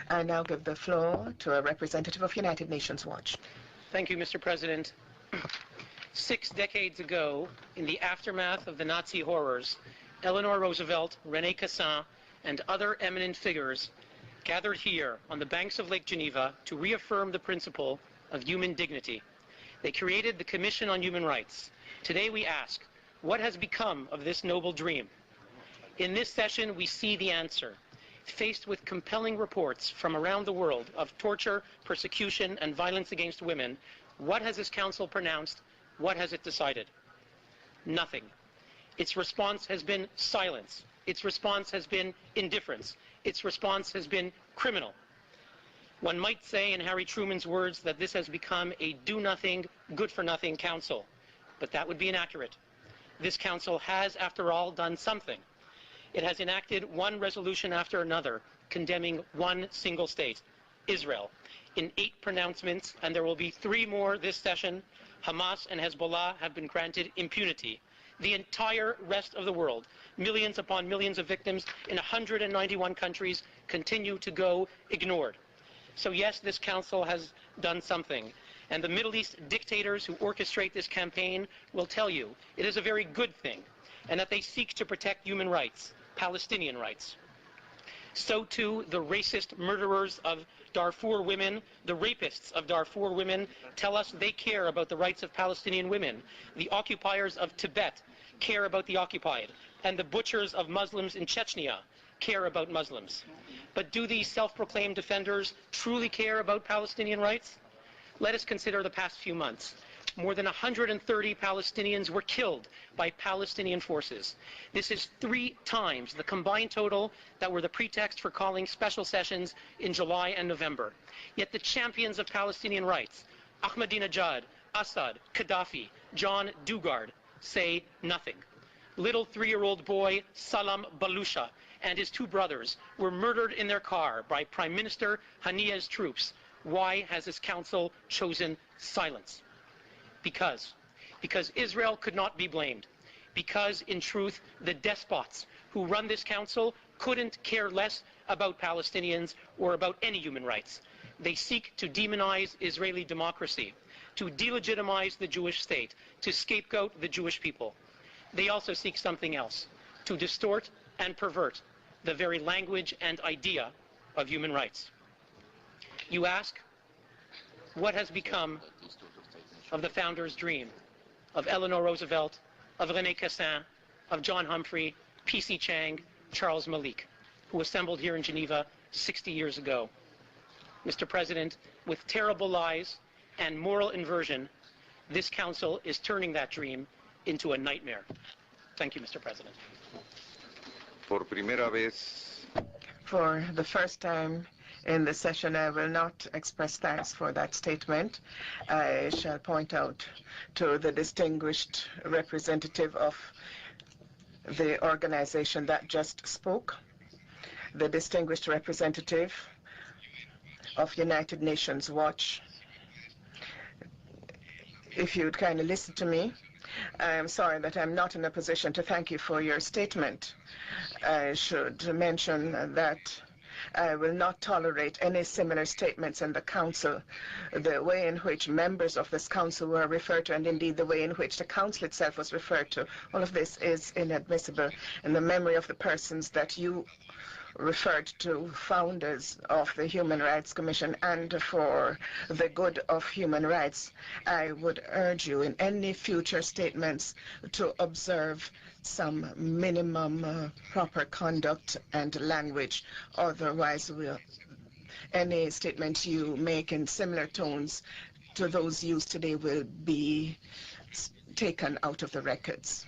I now give the floor to a representative of United Nations Watch. Thank you, Mr. President. 6 decades ago, in the aftermath of the Nazi horrors, Eleanor Roosevelt, René Cassin, and other eminent figures gathered here on the banks of Lake Geneva to reaffirm the principle of human dignity. They created the Commission on Human Rights. Today we ask, what has become of this noble dream? In this session, we see the answer. Faced with compelling reports from around the world of torture, persecution, and violence against women, what has this Council pronounced? What has it decided? Nothing. Its response has been silence. Its response has been indifference. Its response has been criminal. One might say, in Harry Truman's words, that this has become a do-nothing, good-for-nothing Council. But that would be inaccurate. This Council has, after all, done something. It has enacted one resolution after another, condemning one single state, Israel, in 8 pronouncements, and there will be 3 more this session. Hamas and Hezbollah have been granted impunity. The entire rest of the world, millions upon millions of victims in 191 countries, continue to go ignored. So yes, this Council has done something. And the Middle East dictators who orchestrate this campaign will tell you it is a very good thing, and that they seek to protect human rights, Palestinian rights. So too, the racist murderers of Darfur women, the rapists of Darfur women, tell us they care about the rights of Palestinian women. The occupiers of Tibet care about the occupied, and the butchers of Muslims in Chechnya care about Muslims. But do these self-proclaimed defenders truly care about Palestinian rights? Let us consider the past few months. More than 130 Palestinians were killed by Palestinian forces. This is 3 times the combined total that were the pretext for calling special sessions in July and November. Yet the champions of Palestinian rights, Ahmadinejad, Assad, Gaddafi, John Dugard, say nothing. Little 3-year-old boy Salam Balusha and his 2 brothers were murdered in their car by Prime Minister Haniyeh's troops. Why has this Council chosen silence? Because Israel could not be blamed. Because, in truth, the despots who run this Council couldn't care less about Palestinians or about any human rights. They seek to demonize Israeli democracy, to delegitimize the Jewish state, to scapegoat the Jewish people. They also seek something else, to distort and pervert the very language and idea of human rights. You ask, what has become of the founder's dream, of Eleanor Roosevelt, of René Cassin, of John Humphrey, P.C. Chang, Charles Malik, who assembled here in Geneva 60 years ago? Mr. President, with terrible lies and moral inversion, this Council is turning that dream into a nightmare. Thank you, Mr. President. Por primera vez. For the first time in the session, I will not express thanks for that statement. I shall point out to the distinguished representative of the organization that just spoke, the distinguished representative of United Nations Watch. If you'd kindly listen to me. I am sorry that I'm not in a position to thank you for your statement. I should mention that I will not tolerate any similar statements in the Council. The way in which members of this Council were referred to, and indeed the way in which the Council itself was referred to, all of this is inadmissible. In the memory of the persons that you referred to, founders of the Human Rights Commission, and for the good of human rights, I would urge you in any future statements to observe some minimum proper conduct and language. Otherwise, any statement you make in similar tones to those used today will be taken out of the records.